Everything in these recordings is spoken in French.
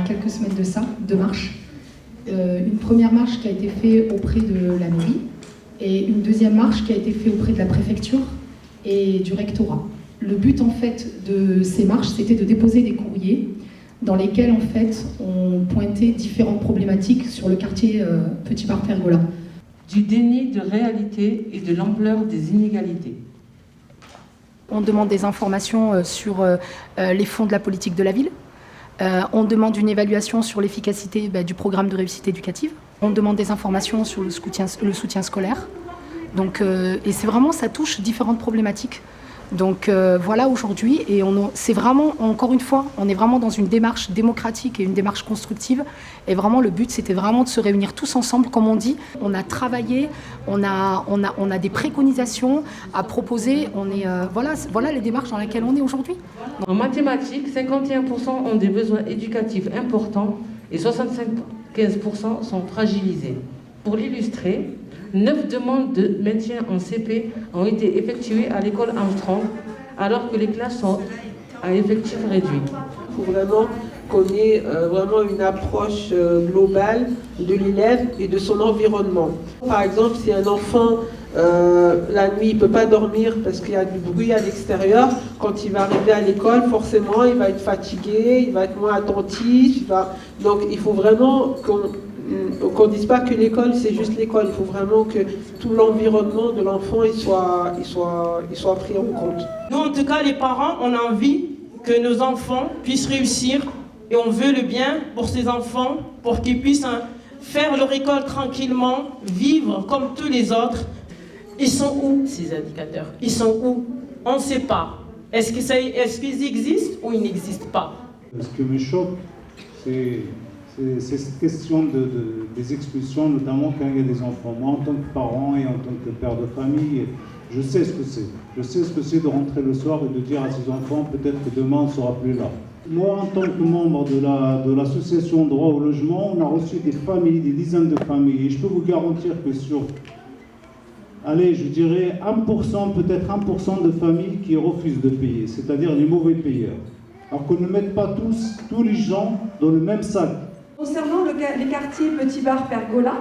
quelques semaines de ça, 2 marches. Une première marche qui a été faite auprès de la mairie et une deuxième marche qui a été faite auprès de la préfecture et du rectorat. Le but en fait de ces marches, c'était de déposer des courriers dans lesquels en fait on pointait différentes problématiques sur le quartier Petit Bar Pergola. Du déni de réalité et de l'ampleur des inégalités. On demande des informations sur les fonds de la politique de la ville. On demande une évaluation sur l'efficacité du programme de réussite éducative. On demande des informations sur le soutien scolaire. Donc, et c'est vraiment, ça touche différentes problématiques. Donc voilà aujourd'hui, et c'est vraiment, encore une fois, on est vraiment dans une démarche démocratique et une démarche constructive. Et vraiment, le but, c'était vraiment de se réunir tous ensemble, comme on dit. On a travaillé, on a des préconisations à proposer. Voilà les démarches dans lesquelles on est aujourd'hui. En mathématiques, 51% ont des besoins éducatifs importants et 75% sont fragilisés. Pour l'illustrer, 9 demandes de maintien en CP ont été effectuées à l'école Armstrong, alors que les classes sont à effectif réduit. Il faut vraiment qu'on ait vraiment une approche globale de l'élève et de son environnement. Par exemple, si un enfant, la nuit, il ne peut pas dormir parce qu'il y a du bruit à l'extérieur, quand il va arriver à l'école, forcément, il va être fatigué, il va être moins attentif. Donc, il faut vraiment qu'on ne dise pas que l'école, c'est juste l'école. Il faut vraiment que tout l'environnement de l'enfant il soit pris en compte. Nous, en tout cas, les parents, on a envie que nos enfants puissent réussir et on veut le bien pour ces enfants, pour qu'ils puissent faire leur école tranquillement, vivre comme tous les autres. Ils sont où, ces indicateurs? Ils sont où? On ne sait pas. Est-ce qu'ils existent ou ils n'existent pas? Ce qui me choque, c'est cette question des expulsions, notamment quand il y a des enfants. Moi, en tant que parent et en tant que père de famille, je sais ce que c'est. Je sais ce que c'est de rentrer le soir et de dire à ses enfants, peut-être que demain, on ne sera plus là. Moi, en tant que membre de l'association Droit au logement, on a reçu des familles, des dizaines de familles. Et je peux vous garantir que sur, allez, je dirais 1%, peut-être 1% de familles qui refusent de payer, c'est-à-dire les mauvais payeurs. Alors qu'on ne mette pas tous les gens dans le même sac. Concernant les quartiers Petit Bar Pergola,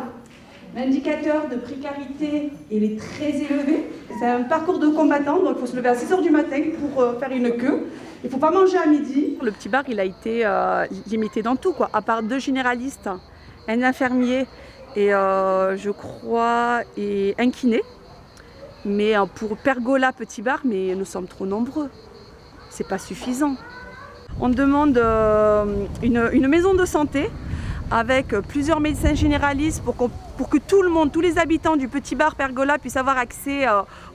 l'indicateur de précarité il est très élevé. C'est un parcours de combattant, donc il faut se lever à 6h du matin pour faire une queue. Il ne faut pas manger à midi. Le Petit Bar, il a été limité dans tout, quoi. À part 2 généralistes, un infirmier et je crois un kiné. Mais pour Pergola Petit Bar, mais nous sommes trop nombreux. C'est pas suffisant. On demande une maison de santé avec plusieurs médecins généralistes pour que tout le monde, tous les habitants du Petit Bar Pergola puissent avoir accès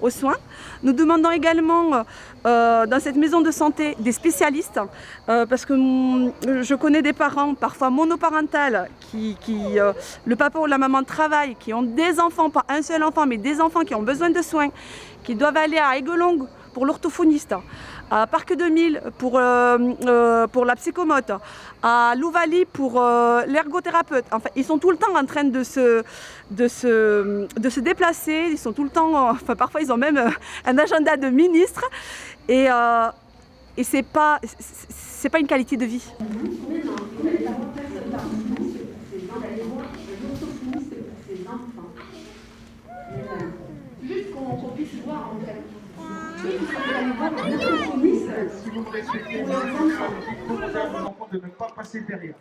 aux soins. Nous demandons également dans cette maison de santé des spécialistes parce que je connais des parents, parfois monoparentales, le papa ou la maman travaillent, qui ont des enfants, pas un seul enfant, mais des enfants qui ont besoin de soins, qui doivent aller à Aiguelongue pour l'orthophoniste, à Parc 2000 pour la psychomote, à Louvaly pour l'ergothérapeute. Enfin, ils sont tout le temps en train de se déplacer, ils sont tout le temps, enfin parfois ils ont même un agenda de ministre et c'est pas une qualité de vie. Juste qu'on puisse voir en fait. Si vous respectez vos enfants, de ne pas passer derrière.